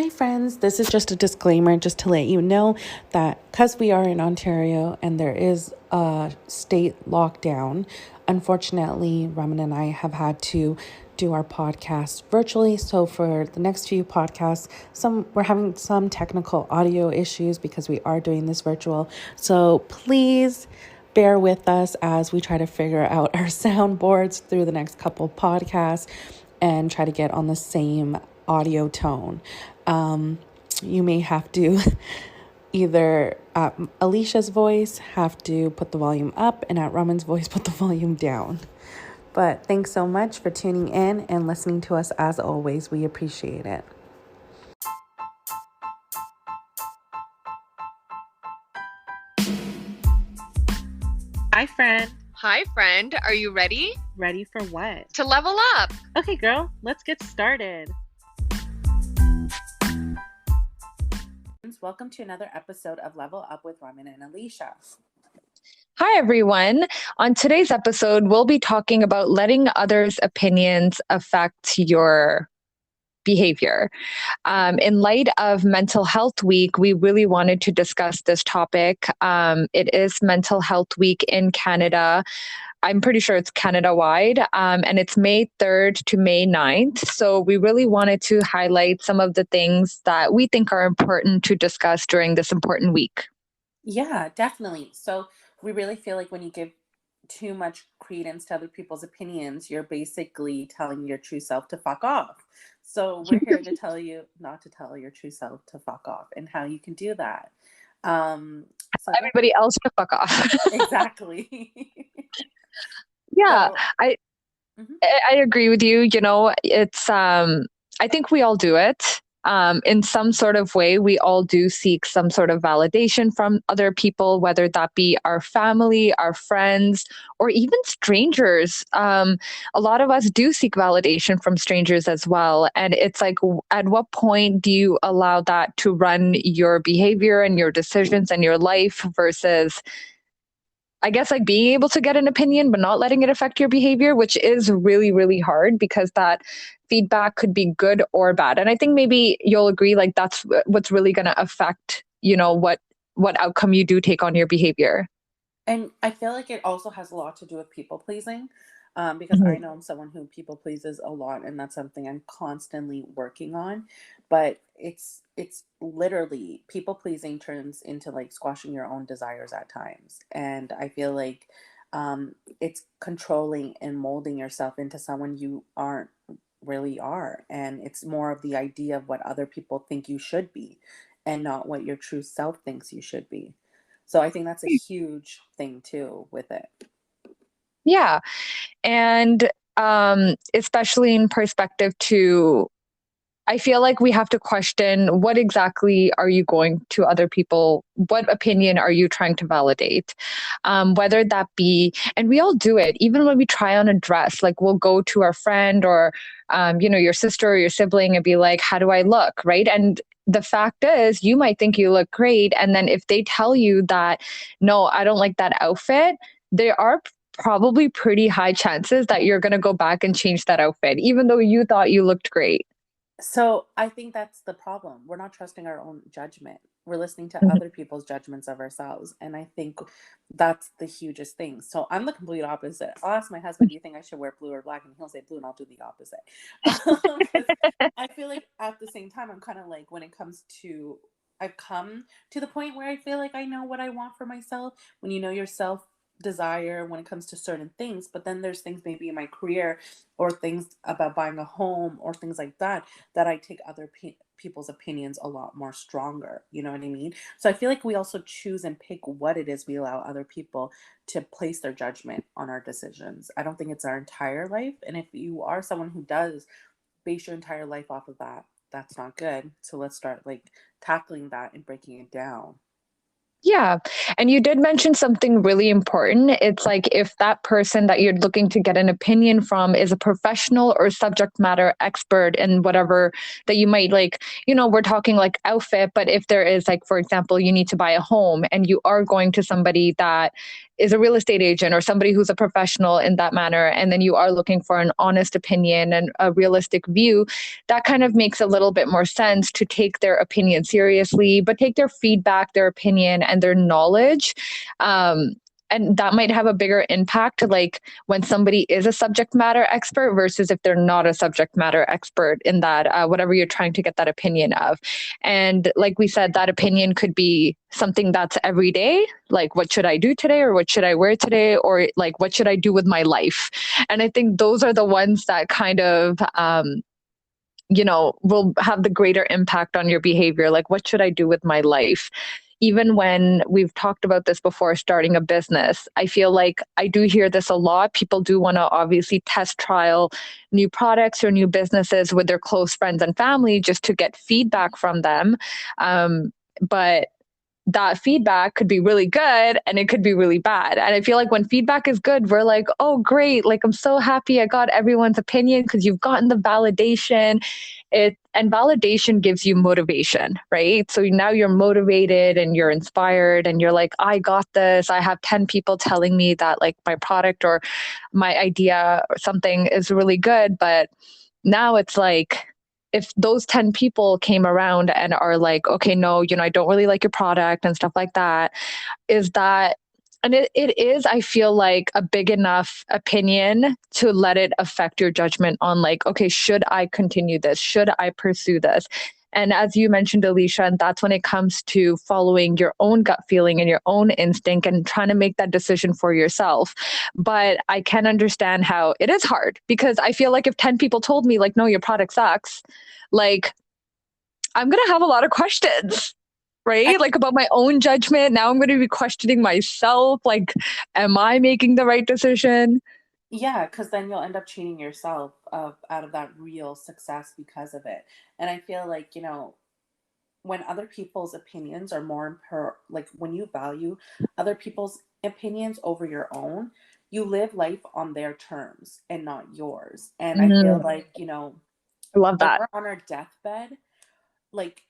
Hi, friends. This is just a disclaimer just to let you know that because we are in Ontario and there is a state lockdown, unfortunately, Raman and I have had to do our podcast virtually. So for the next few podcasts, we're having some technical audio issues because we are doing this virtual. So please bear with us as we try to figure out our soundboards through the next couple podcasts and try to get on the same audio tone. You may have to either at Alysha's voice have to put the volume up and at Raman's voice put the volume down. But thanks so much for tuning in and listening to us as always. We appreciate it. Hi, friend. Hi, friend. Are you ready? Ready for what? To level up. Okay, girl, let's get started. Welcome to another episode of Level Up with Raman and Alysha. Hi, everyone. On today's episode, we'll be talking about letting others' opinions affect your behavior. In light of Mental Health Week, we really wanted to discuss this topic. It is Mental Health Week in Canada. I'm pretty sure it's Canada-wide, and it's May 3rd to May 9th. So we really wanted to highlight some of the things that we think are important to discuss during this important week. Yeah, definitely. So we really feel like when you give too much credence to other people's opinions, you're basically telling your true self to fuck off. So we're here to tell you not to tell your true self to fuck off and how you can do that. So everybody else to fuck off. Exactly. Yeah, I agree with you. You know, it's I think we all do it. In some sort of way, we all do seek some sort of validation from other people, whether that be our family, our friends, or even strangers. A lot of us do seek validation from strangers as well. And it's like, at what point do you allow that to run your behavior and your decisions and your life versus, I guess, like being able to get an opinion, but not letting it affect your behavior, which is really, really hard because that feedback could be good or bad. And I think maybe you'll agree, like that's what's really going to affect, you know, what outcome you do take on your behavior. And I feel like it also has a lot to do with people pleasing. Because I know I'm someone who people pleases a lot, and that's something I'm constantly working on. But it's literally people pleasing turns into like squashing your own desires at times, and I feel like it's controlling and molding yourself into someone you aren't really are, and it's more of the idea of what other people think you should be, and not what your true self thinks you should be. So I think that's a huge thing too with it. Yeah. And especially in perspective to, I feel like we have to question what exactly are you going to other people? What opinion are you trying to validate? Whether that be, and we all do it, even when we try on a dress, like we'll go to our friend or, your sister or your sibling and be like, how do I look? Right. And the fact is, you might think you look great. And then if they tell you that, no, I don't like that outfit, there are probably pretty high chances that you're going to go back and change that outfit, even though you thought you looked great. So I think that's the problem. We're not trusting our own judgment. We're listening to other people's judgments of ourselves. And I think that's the hugest thing. So I'm the complete opposite. I'll ask my husband, do you think I should wear blue or black? And he'll say blue, and I'll do the opposite. I feel like at the same time, I'm kind of like, when it comes to, I've come to the point where I feel like I know what I want for myself. When you know yourself, desire when it comes to certain things, but then there's things maybe in my career or things about buying a home or things like that I take other people's opinions a lot more stronger. You know what I mean? So I feel like we also choose and pick what it is we allow other people to place their judgment on our decisions. I don't think it's our entire life, and if you are someone who does base your entire life off of that, that's not good. So let's start like tackling that and breaking it down. Yeah. And you did mention something really important. It's like if that person that you're looking to get an opinion from is a professional or subject matter expert in whatever that you might like, we're talking like outfit, but if there is like, for example, you need to buy a home and you are going to somebody that is a real estate agent or somebody who's a professional in that manner, and then you are looking for an honest opinion and a realistic view, that kind of makes a little bit more sense to take their opinion seriously, but take their feedback, their opinion, and their knowledge. And that might have a bigger impact, like when somebody is a subject matter expert versus if they're not a subject matter expert in that, whatever you're trying to get that opinion of. And like we said, that opinion could be something that's every day, like what should I do today, or what should I wear today, or like what should I do with my life. And I think those are the ones that kind of will have the greater impact on your behavior. Like, what should I do with my life? Even when we've talked about this before, starting a business, I feel like I do hear this a lot. People do want to obviously test trial new products or new businesses with their close friends and family just to get feedback from them. But that feedback could be really good and it could be really bad. And I feel like when feedback is good, we're like, oh, great. Like, I'm so happy I got everyone's opinion because you've gotten the validation. And validation gives you motivation, right? So now you're motivated and you're inspired and you're like, I got this. I have 10 people telling me that like my product or my idea or something is really good. But now it's like, if those 10 people came around and are like, okay, no, I don't really like your product and stuff like that, is that, and it is, I feel like, a big enough opinion to let it affect your judgment on like, okay, should I continue this? Should I pursue this? And as you mentioned, Alysha, and that's when it comes to following your own gut feeling and your own instinct and trying to make that decision for yourself. But I can understand how it is hard, because I feel like if 10 people told me like, no, your product sucks, like I'm going to have a lot of questions, right? Like about my own judgment. Now I'm going to be questioning myself. Like, am I making the right decision? Yeah, because then you'll end up cheating yourself out of that real success because of it. And I feel like, when other people's opinions are like when you value other people's opinions over your own, you live life on their terms and not yours. And I feel like, I love when that. we're on our deathbed, like,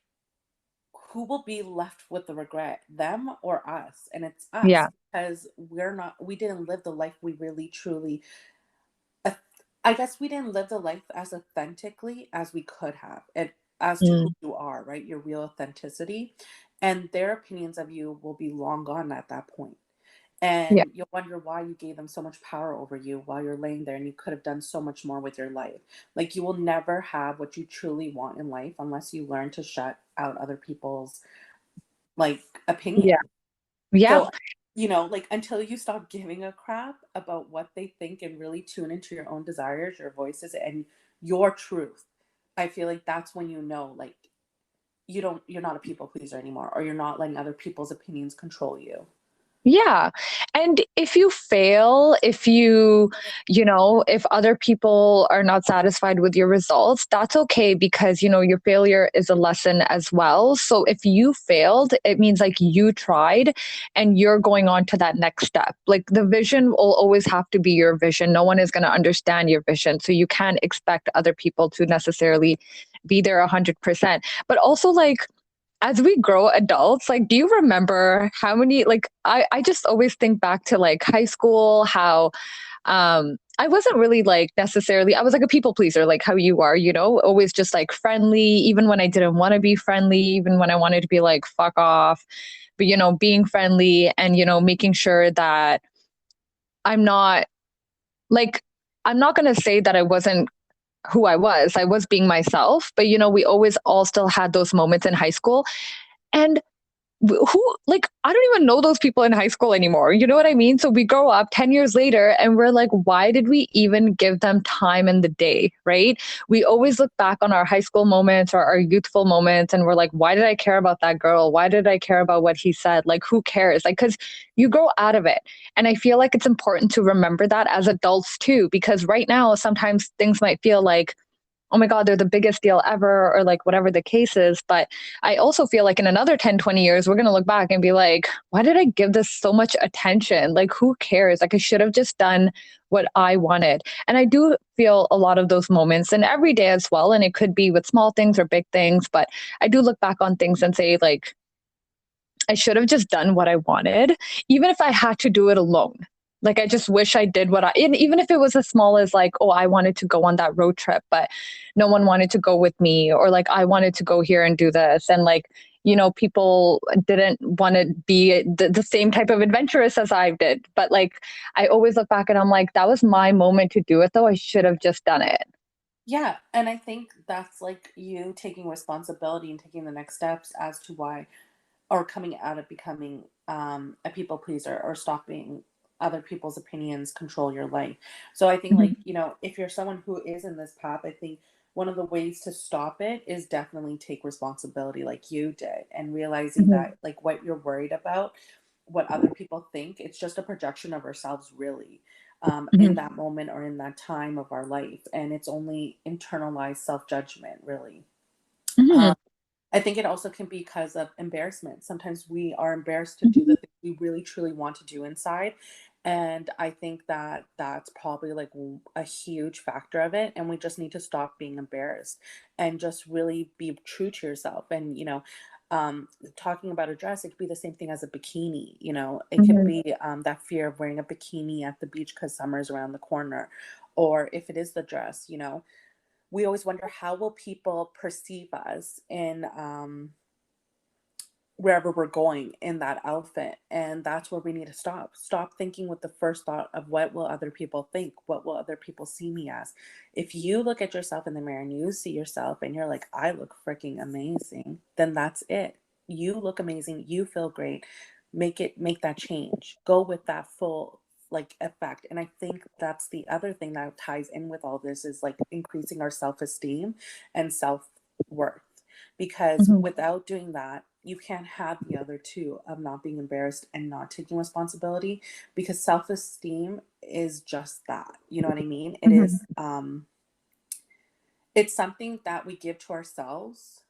who will be left with the regret, them or us? And it's us, Yeah. because we didn't live the life we really truly, I guess we didn't live the life as authentically as we could have, and as to who Mm. you are, right? Your real authenticity. And their opinions of you will be long gone at that point. Yeah. And you'll wonder why you gave them so much power over you while you're laying there, and you could have done so much more with your life. Like, you will never have what you truly want in life unless you learn to shut out other people's like Yeah. opinion. Yeah. So, like, until you stop giving a crap about what they think and really tune into your own desires, your voices, and your truth, I feel like that's when like, you're not a people pleaser anymore, or you're not letting other people's opinions control you. Yeah. And if you fail, if other people are not satisfied with your results, that's okay, because, your failure is a lesson as well. So if you failed, it means like you tried and you're going on to that next step. Like, the vision will always have to be your vision. No one is going to understand your vision. So you can't expect other people to necessarily be there 100%. But also, like, as we grow adults, like, do you remember how many, like, I just always think back to like high school, how I wasn't really like necessarily, I was like a people pleaser, like how you are, always just like friendly, even when I didn't want to be friendly, even when I wanted to be like, fuck off. But, being friendly and, making sure that I'm not like, I'm not going to say that I wasn't who I was. I was being myself, but, we always all still had those moments in high school. And who, like, I don't even know those people in high school anymore. You know what I mean? So we grow up 10 years later and we're like, why did we even give them time in the day? Right? We always look back on our high school moments or our youthful moments and we're like, why did I care about that girl? Why did I care about what he said? Like, who cares? Like, because you grow out of it. And I feel like it's important to remember that as adults too, because right now sometimes things might feel like, oh my God, they're the biggest deal ever, or like whatever the case is. But I also feel like in another 10, 20 years, we're going to look back and be like, why did I give this so much attention? Like, who cares? Like, I should have just done what I wanted. And I do feel a lot of those moments and every day as well. And it could be with small things or big things. But I do look back on things and say, like, I should have just done what I wanted, even if I had to do it alone. Like, I just wish I did even if it was as small as like, oh, I wanted to go on that road trip, but no one wanted to go with me. Or like, I wanted to go here and do this. And like, people didn't want to be the same type of adventurous as I did. But like, I always look back and I'm like, that was my moment to do it, though. I should have just done it. Yeah, and I think that's like you taking responsibility and taking the next steps as to why, or coming out of becoming a people pleaser, or stopping other people's opinions control your life. So I think, like, Mhm. if you're someone who is in this path, I think one of the ways to stop it is definitely take responsibility like you did, and realizing Mhm. that, like, what you're worried about, what other people think, it's just a projection of ourselves, really, in Mhm. that moment or in that time of our life, and it's only internalized self-judgment, really. Mhm. I think it also can be because of embarrassment. Sometimes we are embarrassed to do Mhm. the things we really truly want to do inside. And I think that that's probably like a huge factor of it. And we just need to stop being embarrassed and just really be true to yourself. And, talking about a dress, it could be the same thing as a bikini. It could Mhm. be that fear of wearing a bikini at the beach because summer is around the corner. Or if it is the dress, we always wonder, how will people perceive us in wherever we're going in that outfit. And that's where we need to stop thinking with the first thought of what will other people think, what will other people see me as. If you look at yourself in the mirror and you see yourself and you're like, I look freaking amazing, then that's it. You look amazing, you feel great. Make that change, go with that full like effect. And I think that's the other thing that ties in with all this, is like increasing our self-esteem and self-worth, because Mhm. without doing that, you can't have the other two of not being embarrassed and not taking responsibility, because self-esteem is just that. You know what I mean? It Mhm. is it's something that we give to ourselves.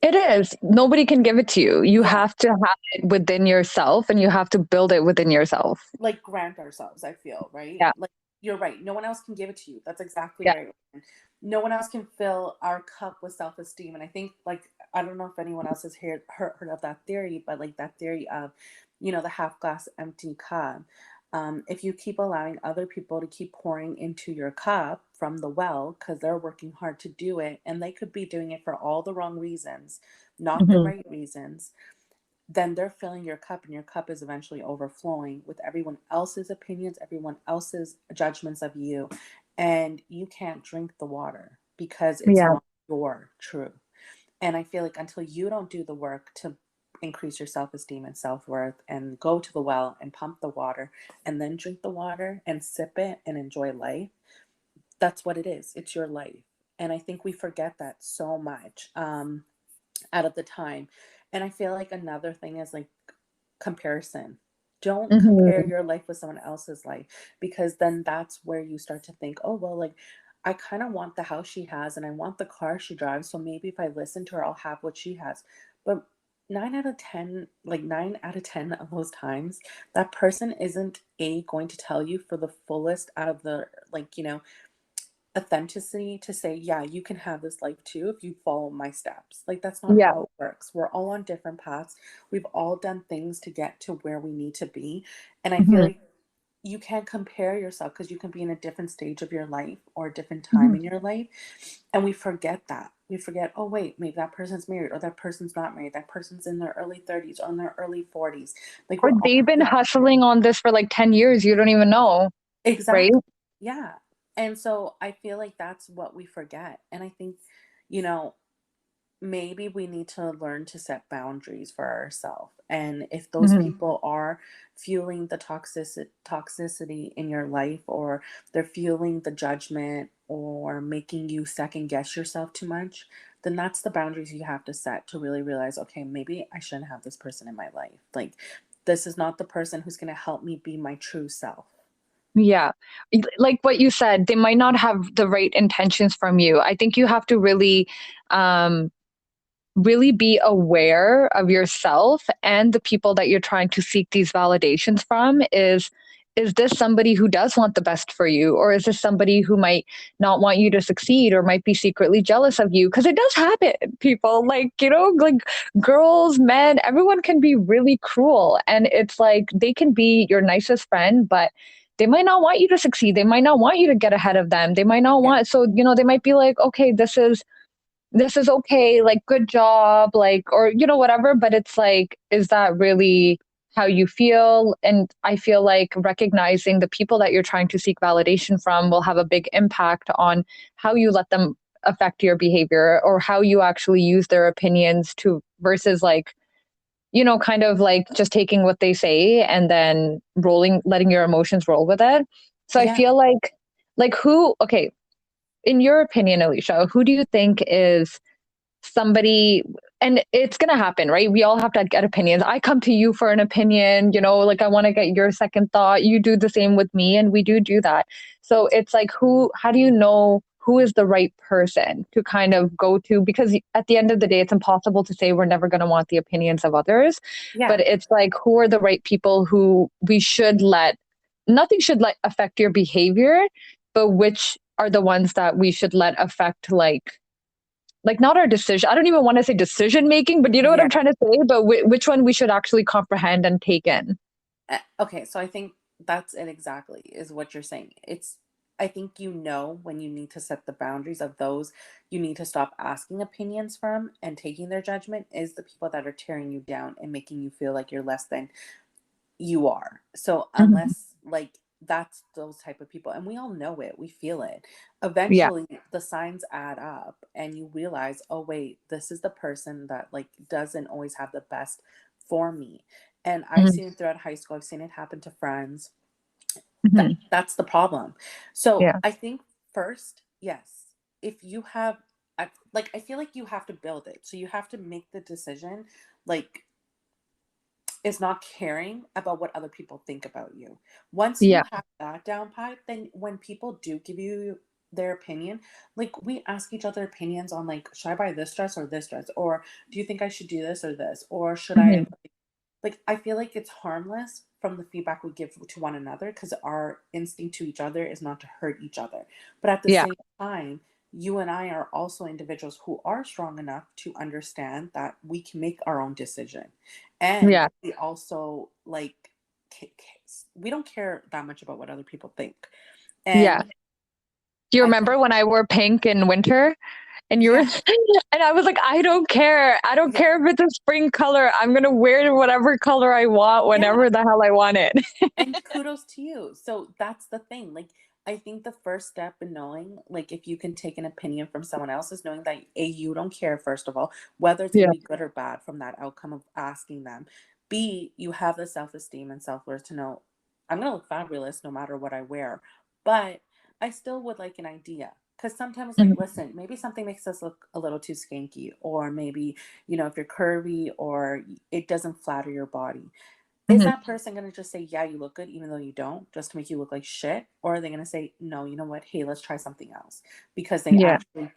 It is. Nobody can give it to you. You Yeah, have to have it within yourself and you have to build it within yourself. like grant ourselves, I feel, right? Yeah. Like, you're right, no one else can give it to you. That's exactly Yeah. right. No one else can fill our cup with self-esteem. And I think, like, I don't know if anyone else has heard of that theory, but like that theory of, the half glass empty cup. If you keep allowing other people to keep pouring into your cup from the well, because they're working hard to do it, and they could be doing it for all the wrong reasons, not the Mhm. right reasons, then they're filling your cup, and your cup is eventually overflowing with everyone else's opinions, everyone else's judgments of you, and you can't drink the water because it's Yeah. not your truth. And I feel like until you don't do the work to increase your self-esteem and self-worth and go to the well and pump the water and then drink the water and sip it and enjoy life, that's what it is. It's your life. And I think we forget that so much out of the time. And I feel like another thing is like comparison. Don't compare Mhm. your life with someone else's life, because then that's where you start to think, oh, well, like, I kind of want the house she has and I want the car she drives. So maybe if I listen to her, I'll have what she has. But 9 out of 10 of those times, that person isn't going to tell you for the fullest out of the, like, authenticity to say, yeah, you can have this life too if you follow my steps. Like, that's not Yeah. how it works. We're all on different paths. We've all done things to get to where we need to be. And I feel Mhm. like you can't compare yourself, because you can be in a different stage of your life or a different time Mhm. in your life. And we forget that. We forget, oh, wait, maybe that person's married, or that person's not married. That person's in their early 30s or in their early 40s. Like, Or we're all they've been different. hustling on this for like 10 years. You don't even know, right? Exactly. Yeah. And so I feel like that's what we forget. And I think, you know, maybe we need to learn to set boundaries for ourselves. And if those Mhm. people are fueling the toxicity in your life, or they're fueling the judgment, or making you second guess yourself too much, then that's the boundaries you have to set to really realize, okay, maybe I shouldn't have this person in my life. Like, this is not the person who's going to help me be my true self. Yeah. Like what you said, they might not have the right intentions from you. I think you have to um, really be aware of yourself and the people that you're trying to seek these validations from. Is is this somebody who does want the best for you? Or is this somebody who might not want you to succeed or might be secretly jealous of you? Because it does happen, people. Like, like girls, men, everyone can be really cruel. And it's like they can be your nicest friend, but they might not want you to succeed. They might not want you to get ahead of them. They might not Yeah. want, so, they might be like, okay, this is okay, like, good job, like, or, whatever. But it's like, is that really how you feel? And I feel like recognizing the people that you're trying to seek validation from will have a big impact on how you let them affect your behavior, or how you actually use their opinions to, versus like, kind of like just taking what they say and then letting your emotions roll with it. So I Yeah. feel like who, okay, in your opinion, Alysha, who do you think is somebody, and it's going to happen, right? We all have to get opinions. I come to you for an opinion, like I want to get your second thought. You do the same with me, and we do that. So it's like, how do you know who is the right person to kind of go to? Because at the end of the day, it's impossible to say we're never going to want the opinions of others. Yeah. But it's like, who are the right people who we should nothing should let affect your behavior, but which are the ones that we should let affect, like not our decision. I don't even want to say decision making, but you know what Yeah. I'm trying to say? But which one we should actually comprehend and take in. Okay, so I think that's it exactly, is what you're saying. I think when you need to set the boundaries of those you need to stop asking opinions from and taking their judgment is the people that are tearing you down and making you feel like you're less than you are. So Mhm. unless like that's those type of people, and we all know it, we feel it. Yeah. Eventually the signs add up and you realize, oh wait, this is the person that like doesn't always have the best for me. And I've Mhm. seen it throughout high school, I've seen it happen to friends. Mhm. That's the problem. So Yeah. I think first, yes, if you have like I feel like you have to build it. So you have to make the decision like is not caring about what other people think about you. Once you Yeah. have that down pat, then when people do give you their opinion, like we ask each other opinions on like, should I buy this dress or this dress? Or do you think I should do this or this? Or should I Mhm. like I feel like it's harmless from the feedback we give to one another because our instinct to each other is not to hurt each other. But at the Yeah. same time, you and I are also individuals who are strong enough to understand that we can make our own decision. And Yeah. we also like we don't care that much about what other people think. Yeah. And Do you I think remember when I wore pink in winter and you were, yeah, and I was like, I don't care. I don't yeah, care if it's a spring color. I'm going to wear whatever color I want yeah. whenever the hell I want it. And kudos to you. So that's the thing. Like, I think the first step in knowing, like, if you can take an opinion from someone else is knowing that A, you don't care, first of all, whether it's going Yeah. to be good or bad from that outcome of asking them. B, you have the self esteem and self worth to know I'm going to look fabulous no matter what I wear. But I still would like an idea. Because sometimes, like, Mhm. listen, maybe something makes us look a little too skanky, or maybe, if you're curvy or it doesn't flatter your body, is Mhm. that person going to just say, yeah, you look good, even though you don't, just to make you look like shit? Or are they going to say, no, you know what? Hey, let's try something else because they Yeah. actually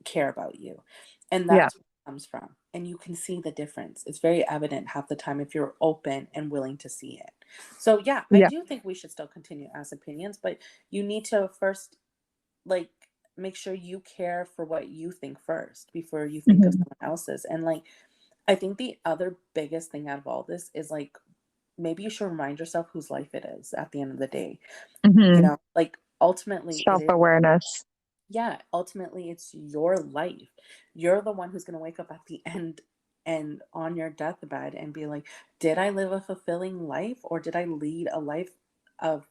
care about you. And Yeah. that's where it comes from. And you can see the difference. It's very evident half the time if you're open and willing to see it. So, yeah, I Yeah. do think we should still continue to ask opinions, but you need to first, like, make sure you care for what you think first before you think of Mhm. someone else's. And, like, I think the other biggest thing out of all this is like, maybe you should remind yourself whose life it is at the end of the day. Mhm. Like ultimately it is, Self-awareness. yeah, ultimately it's your life. You're the one who's going to wake up at the end and on your deathbed and be like, did I live a fulfilling life or did I lead a life of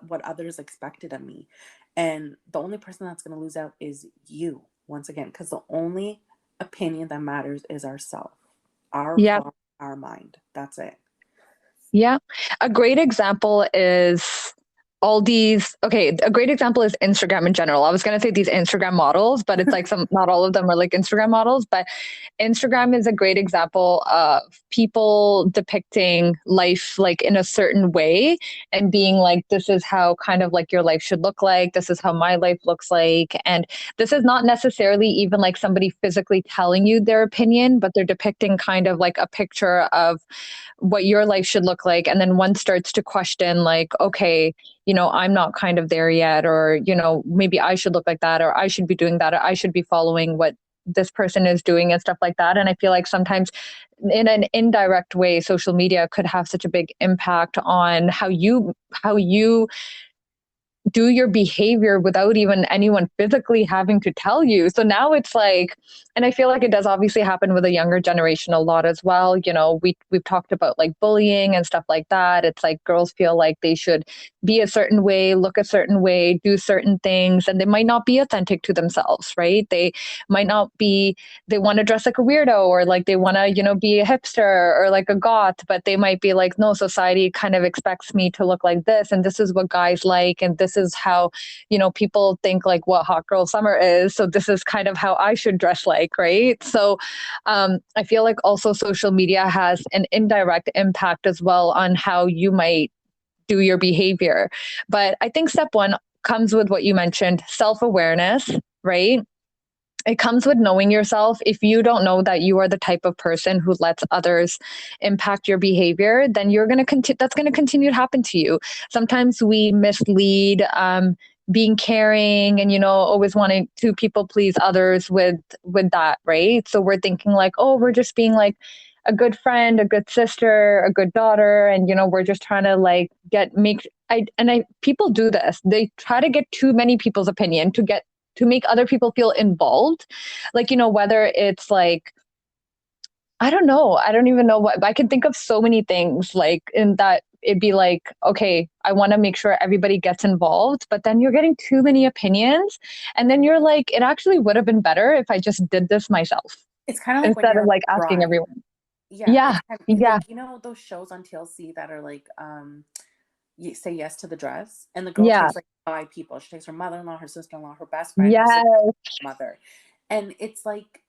what others expected of me? And the only person that's going to lose out is you, once again, because the only opinion that matters is ourself, our Yeah. thought, our mind. That's it. Yeah. A great example is a great example is Instagram in general. I was going to say these Instagram models, but it's like not all of them are like Instagram models, but Instagram is a great example of people depicting life like in a certain way and being like, this is how kind of like your life should look like. This is how my life looks like. And this is not necessarily even like somebody physically telling you their opinion, but they're depicting kind of like a picture of what your life should look like. And then one starts to question, like, okay, I'm not kind of there yet, or, maybe I should look like that, or I should be doing that, or I should be following what this person is doing and stuff like that. And I feel like sometimes in an indirect way, social media could have such a big impact on how you do your behavior without even anyone physically having to tell you. So now it's like, and I feel like it does obviously happen with the younger generation a lot as well. We've talked about like bullying and stuff like that. It's like girls feel like they should be a certain way, look a certain way, do certain things, and they might not be authentic to themselves, right? They might not be, they want to dress like a weirdo, or like they want to, be a hipster or like a goth, but they might be like, no, society kind of expects me to look like this, and this is what guys like, and this is how, people think like what hot girl summer is. So this is kind of how I should dress like, right? So I feel like also social media has an indirect impact as well on how you might do your behavior. But I think step one comes with what you mentioned, self-awareness, right? It comes with knowing yourself. If you don't know that you are the type of person who lets others impact your behavior, then you're going to continue. That's going to continue to happen to you. Sometimes we mislead being caring and always wanting to people please others with that, right? So we're thinking like, oh, we're just being like a good friend, a good sister, a good daughter, and we're just trying to like people do this. They try to get too many people's opinion to make other people feel involved. Like, whether it's like, I don't know, I don't even know what, I can think of so many things like in that it'd be like, okay, I want to make sure everybody gets involved, but then you're getting too many opinions. And then you're like, it actually would have been better if I just did this myself It's kind of like when instead you're of a like asking bride. everyone. Yeah, Yeah. it's kind of Yeah. like those shows on TLC that are like you say yes to the dress, and the girl Yeah. takes like five people. She takes her mother-in-law, her sister-in-law, her best friend, her sister, Yes. mother. And it's like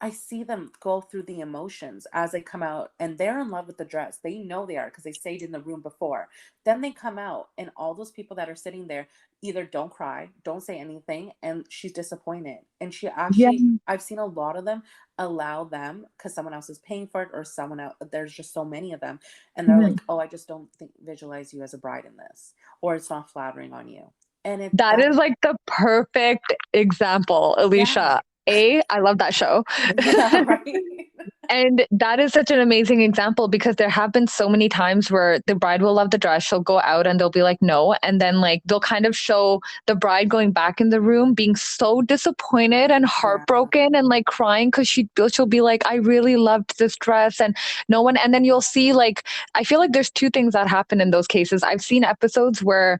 I see them go through the emotions as they come out, and they're in love with the dress. They know they are because they stayed in the room before. Then they come out, and all those people that are sitting there either don't cry, don't say anything, and she's disappointed. And she Yeah. actually, I've seen a lot of them allow them because someone else is paying for it, or someone else, there's just so many of them. And they're Mhm. like, oh, I just don't visualize you as a bride in this, or it's not flattering on you. And That that, is like the perfect example, yeah, Alicia. I love that show. yeah, right. And that is such an amazing example because there have been so many times where the bride will love the dress. She'll go out and they'll be like, no. And then like they'll kind of show the bride going back in the room being so disappointed and Yeah, heartbroken and like crying because she'll be like, I really loved this dress. And no one, and then you'll see like, I feel like there's two things that happen in those cases. I've seen episodes where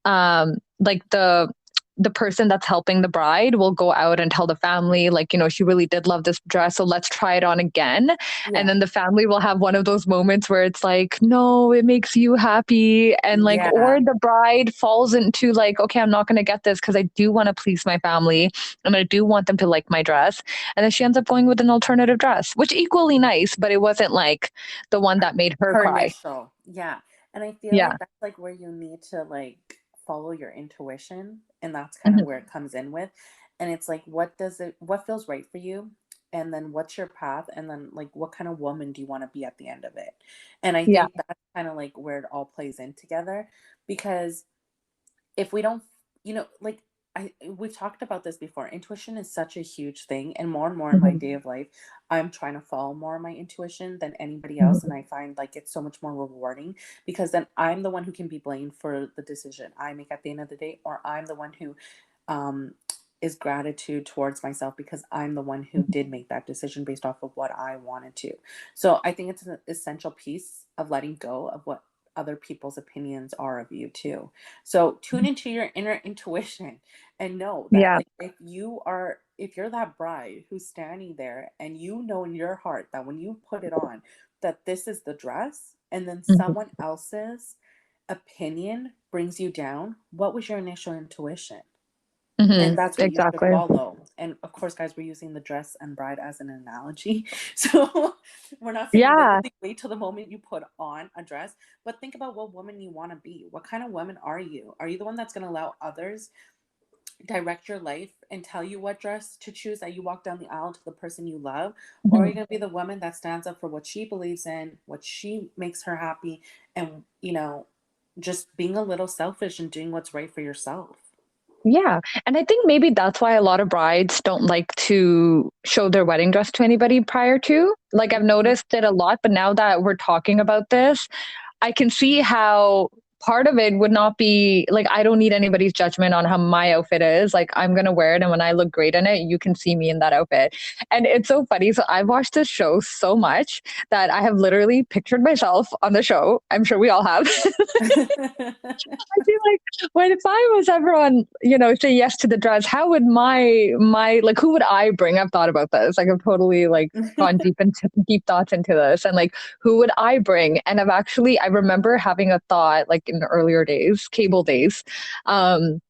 like the person that's helping the bride will go out and tell the family like, she really did love this dress, so let's try it on again. And yeah, then the family will have one of those moments where it's like, no, it makes you happy, and like, yeah. or the bride falls into like, okay, I'm not going to get this because I do want to please my family and I do want them to like my dress, and then she ends up going with an alternative dress, which equally nice, but it wasn't like the one that made her Her cry. initial, yeah. And I feel Yeah. like that's like where you need to like follow your intuition, and that's kind of Mhm. where it comes in with. And it's like, what feels right for you? And then what's your path? And then like what kind of woman do you want to be at the end of it? And I Yeah. think that's kind of like where it all plays in together, because if we don't, like we've talked about this before. Intuition is such a huge thing, and more in my Mhm. day of life, I'm trying to follow more of my intuition than anybody else, and Mhm. I find like it's so much more rewarding because then I'm the one who can be blamed for the decision I make at the end of the day, or I'm the one who um is gratitude towards myself because I'm the one who did make that decision based off of what I wanted to. So I think it's an essential piece of letting go of what other people's opinions are of you too. So tune into your inner intuition and know that Yeah. like if you're that bride who's standing there and you know in your heart that when you put it on that this is the dress, and then Mhm. someone else's opinion brings you down, what was your initial intuition? And that's what you should Exactly. follow. And of course, guys, we're using the dress and bride as an analogy. So we're not saying Yeah. literally wait till the moment you put on a dress, but think about what woman you want to be. What kind of woman are you? Are you the one that's going to allow others direct your life and tell you what dress to choose that you walk down the aisle to the person you love? Or are you Mhm. going to be the woman that stands up for what she believes in, what she makes her happy, and, just being a little selfish and doing what's right for yourself? Yeah. And I think maybe that's why a lot of brides don't like to show their wedding dress to anybody prior to. Like, I've Mhm. noticed it a lot, but now that we're talking about this, I can see how part of it would not be like, I don't need anybody's judgment on how my outfit is. Like, I'm going to wear it. And when I look great in it, you can see me in that outfit. And it's so funny. So I've watched this show so much that I have literally pictured myself on the show. I'm sure we all have. I feel like when if I was ever on, say yes to the dress, how would my like who would I bring? I've thought about this. Like, I've totally like gone deep thoughts into this, and like who would I bring? And I remember having a thought like in the earlier days, cable days, um,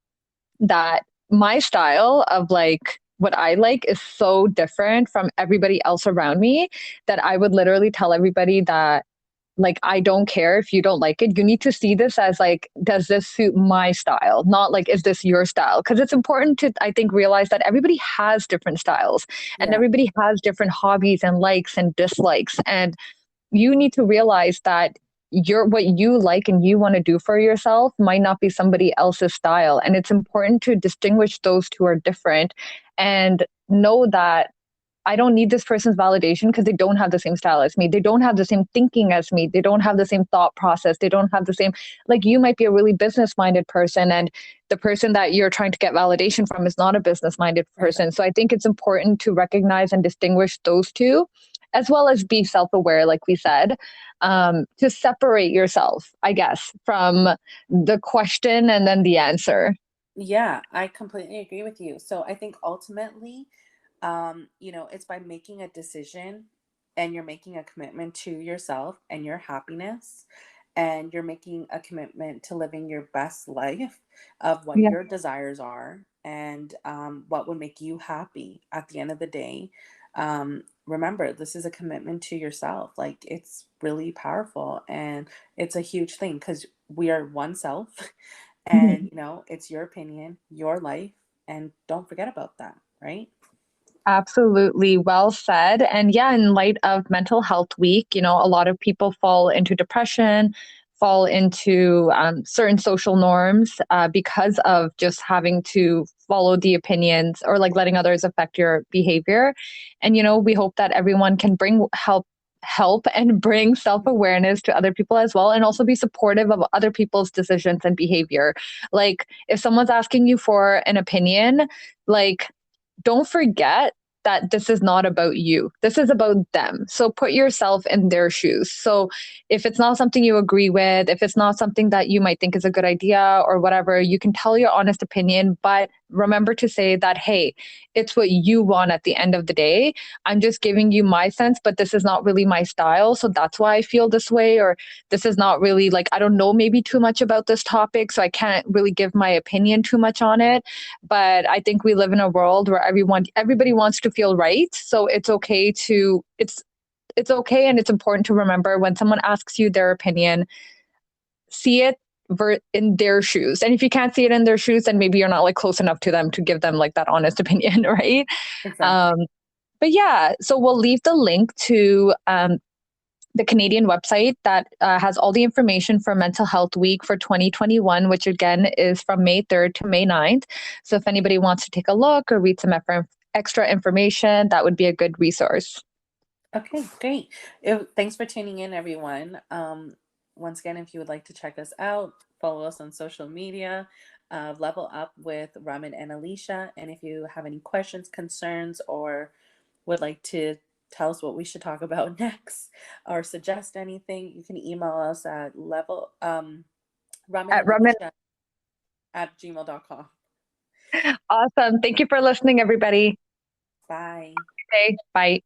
that my style of like what I like is so different from everybody else around me that I would literally tell everybody that like, I don't care if you don't like it. You need to see this as like, does this suit my style? Not like, is this your style? Because it's important to, I think, realize that everybody has different styles and Yeah, everybody has different hobbies and likes and dislikes. And you need to realize that what you like and you want to do for yourself might not be somebody else's style. And it's important to distinguish those two are different and know that I don't need this person's validation because they don't have the same style as me. They don't have the same thinking as me. They don't have the same thought process. They don't have the same, like, you might be a really business minded person, and the person that you're trying to get validation from is not a business minded person. exactly. So I think it's important to recognize and distinguish those two, as well as be self aware, like we said, to separate yourself, I guess, from the question and then the answer. Yeah, I completely agree with you. So I think ultimately, it's by making a decision and you're making a commitment to yourself and your happiness, and you're making a commitment to living your best life of what Yeah, your desires are and what would make you happy at the end of the day. Remember, this is a commitment to yourself. Like, it's really powerful and it's a huge thing because we are one self. And, Mhm. it's your opinion, your life, and don't forget about that, right? Absolutely. Well said. And yeah, in light of Mental Health Week, a lot of people fall into depression, fall into certain social norms because of just having to follow the opinions or like letting others affect your behavior. And, we hope that everyone can bring help and bring self-awareness to other people as well, and also be supportive of other people's decisions and behavior. Like, if someone's asking you for an opinion, like, don't forget that this is not about you. This is about them. So put yourself in their shoes. So if it's not something you agree with, if it's not something that you might think is a good idea or whatever, you can tell your honest opinion, but remember to say that, hey, it's what you want at the end of the day. I'm just giving you my sense, but this is not really my style. So that's why I feel this way. Or this is not really like, I don't know maybe too much about this topic. So I can't really give my opinion too much on it. But I think we live in a world where everybody wants to feel right. So it's okay, and it's important to remember when someone asks you their opinion, see it in their shoes. And if you can't see it in their shoes, then maybe you're not like close enough to them to give them like that honest opinion, right? Exactly. Um, but yeah, so we'll leave the link to the Canadian website that has all the information for Mental Health Week for 2021, which again is from May 3rd to May 9th. So if anybody wants to take a look or read some extra information, that would be a good resource. Okay, great. Thanks for tuning in, everyone. Once again, if you would like to check us out, follow us on social media, Level Up with Raman and Alysha. And if you have any questions, concerns, or would like to tell us what we should talk about next or suggest anything, you can email us at Raman At and Raman. Alysha at gmail.com. Awesome. Thank you for listening, everybody. Bye. Okay, bye.